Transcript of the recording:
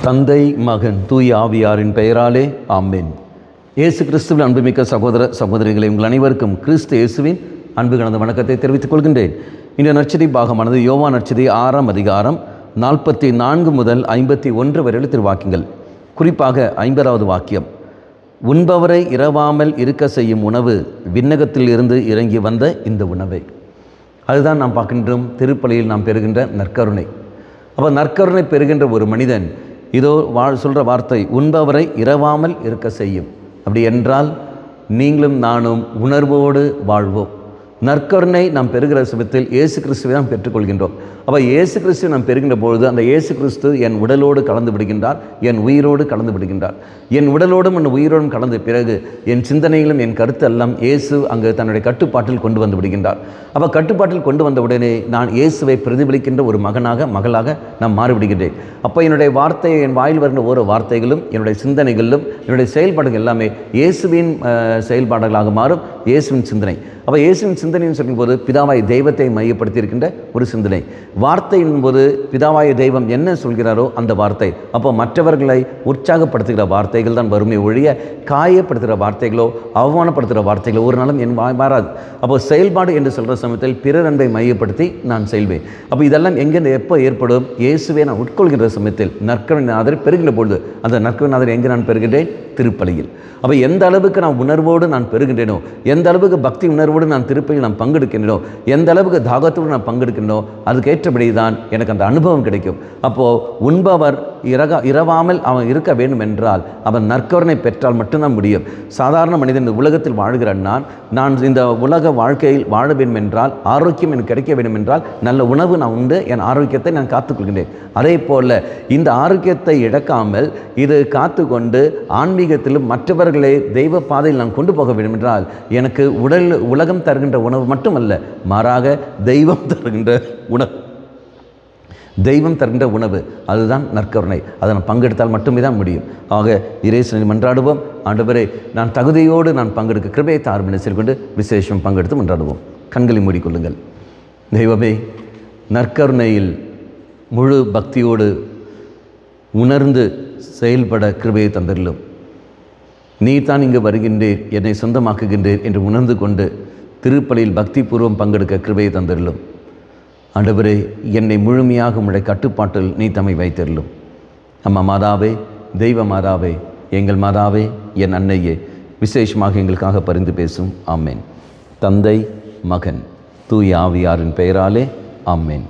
தந்தை, மகன், தூய ஆவியாரின் பெயராலே ஆமென். இயேசு கிறிஸ்துவின் அன்புமிக்க சகோதர சகோதரிகளை உங்கள் அனைவருக்கும் கிறிஸ்து இயேசுவின் அன்பு கலந்த வணக்கத்தை தெரிவித்துக் கொள்கின்றேன். இந்த நற்செய்தி பாகமானது யோவான் நற்செய்தி 6ஆம் அதிகாரம் 44 முதல் 51 வரை திருவாக்கியங்கள். குறிப்பாக 50வது வாக்கியம், உண்பவரை இரவாமல் இருக்க செய்யும் உணவு விண்ணகத்தில் இருந்து இறங்கி வந்த இந்த உணவை. அதுதான் நாம் பார்க்கின்றோம் திருப்பலியில் நாம் பெறுகின்ற நற்கருணை. அப்போ நற்கருணை பெறுகின்ற ஒரு மனிதன் இதோ சொல்கிற வார்த்தை, உண்பவரை இரவாமல் இருக்க செய்யும். அப்படி என்றால் நீங்களும் நானும் உணர்வோடு வாழ்வோம். நற்கருணை நாம் பெறுகிற சமயத்தில் இயேசு கிறிஸ்துவை நாம் பெற்றுக்கொள்கின்றோம். அப்போ இயேசு கிறிஸ்துவை நாம் பெறுகின்ற பொழுது அந்த இயேசு கிறிஸ்து என் உடலோடு கலந்து விடுகின்றார், என் உயிரோடு கலந்து விடுகின்றார். என் உடலோடும் என் உயிரோடும் கலந்த பிறகு என் சிந்தனைகளும் என் கருத்து எல்லாம் இயேசு அங்கு தன்னுடைய கட்டுப்பாட்டில் கொண்டு வந்து விடுகின்றார். அப்போ கட்டுப்பாட்டில் கொண்டு வந்த உடனே நான் இயேசுவை பிரதிபலிக்கின்ற ஒரு மகளாக நான் மாறிவிடுகின்றேன். அப்போ என்னுடைய வார்த்தை, என் வாயில் வருகின்ற ஒவ்வொரு வார்த்தைகளும் என்னுடைய சிந்தனைகளிலும் என்னுடைய செயல்பாடுகள் எல்லாமே இயேசுவின் செயல்பாடுகளாக மாறும், இயேசுவின் சிந்தனை. அப்போ இயேசுவின் சிந்தனைன்னு சொல்லும்போது பிதாவாய் தெய்வத்தை மையப்படுத்தி இருக்கின்ற ஒரு சிந்தனை. வார்த்தையின் போது பிதாவாய தெய்வம் என்ன சொல்கிறாரோ அந்த வார்த்தை. அப்போ மற்றவர்களை உற்சாகப்படுத்துகிற வார்த்தைகள் தான் வருமே ஒழிய காயப்படுத்துகிற வார்த்தைகளோ அவமானப்படுத்துகிற வார்த்தைகளோ ஒரு நாளும் என் மாறாது. அப்போ செயல்பாடு என்று சொல்கிற சமயத்தில் பிறர் அன்பை மையப்படுத்தி நான் செல்வேன். அப்போ இதெல்லாம் எங்கேருந்து எப்போ ஏற்படும்? இயேசுவை நான் உட்கொள்கின்ற சமயத்தில் நற்கருணை ஆதரவு பெறுகின்ற பொழுது அந்த நற்கருணை ஆதரவு எங்கே நான் பெறுகின்றேன்? திருப்பலியில். அப்போ எந்த அளவுக்கு நான் உணர்வோடு நான் பெறுகின்றேனோ, எந்த அளவுக்கு பக்தி உணர்வோடு நான் திருப்பலியில் நான் பங்கெடுக்கின்றனோ, எந்த அளவுக்கு தாகத்தோடு நான் பங்கெடுக்கின்றனோ அதுக்கேற்றபடி தான் எனக்கு அந்த அனுபவம் கிடைக்கும். அப்போது உண்பவர் இரவாமல் அவன் இருக்க வேண்டும் என்றால் அவன் நற்கருணை பெற்றால் மட்டும்தான் முடியும். சாதாரண மனிதன் இந்த உலகத்தில் வாழ்கிற நான் இந்த உலக வாழ்க்கையில் வாழ வேண்டும் என்றால், ஆரோக்கியம் எனக்கு கிடைக்க வேண்டும் என்றால் நல்ல உணவு நான் உண்டு என் ஆரோக்கியத்தை நான் காத்துக்கொள்கின்றேன். அதே போல் இந்த ஆரோக்கியத்தை இழக்காமல் இது காத்து கொண்டு ஆன்மீகத்திலும் மற்றவர்களை தெய்வ பாதையில் நான் கொண்டு போக வேண்டும் என்றால் எனக்கு உலகம் தருகின்ற உணவு மட்டுமல்ல, மாறாக தெய்வம் தருகின்ற உணவு அதுதான் நற்கருணை. அதை நான் பங்கெடுத்தால் மட்டுமே தான் முடியும். ஆக இறைவனை மன்றாடுவோம். ஆண்டவரே, நான் தகுதியோடு நான் பங்கெடுக்க கிருபையை தாரும் என்று சொல்லிக்கொண்டு விசேஷம் பங்கெடுத்து மன்றாடுவோம். கண்களை மூடிக்கொள்ளுங்கள். தெய்வமே, நற்கருணையில் முழு பக்தியோடு உணர்ந்து செயல்பட கிருபையை தந்தருளும். நீ தான் இங்கு வருகின்றேன், என்னை சொந்தமாக்குகின்றேன் என்று உணர்ந்து கொண்டு திருப்பலியில் பக்தி பூர்வம் பங்கெடுக்க கிருபையை தந்தருளும். ஆண்டவரே, என்னை முழுமையாக உம்முடைய கட்டுப்பாட்டில் நீ தம்மை வைத்தருளும். அம்மா மாதாவே, தெய்வ மாதாவே, எங்கள் மாதாவே, என் அன்னையே, விசேஷமாக எங்களுக்காக பரிந்து பேசும். ஆமேன். தந்தை, மகன், தூய ஆவியாரின் பெயராலே ஆமேன்.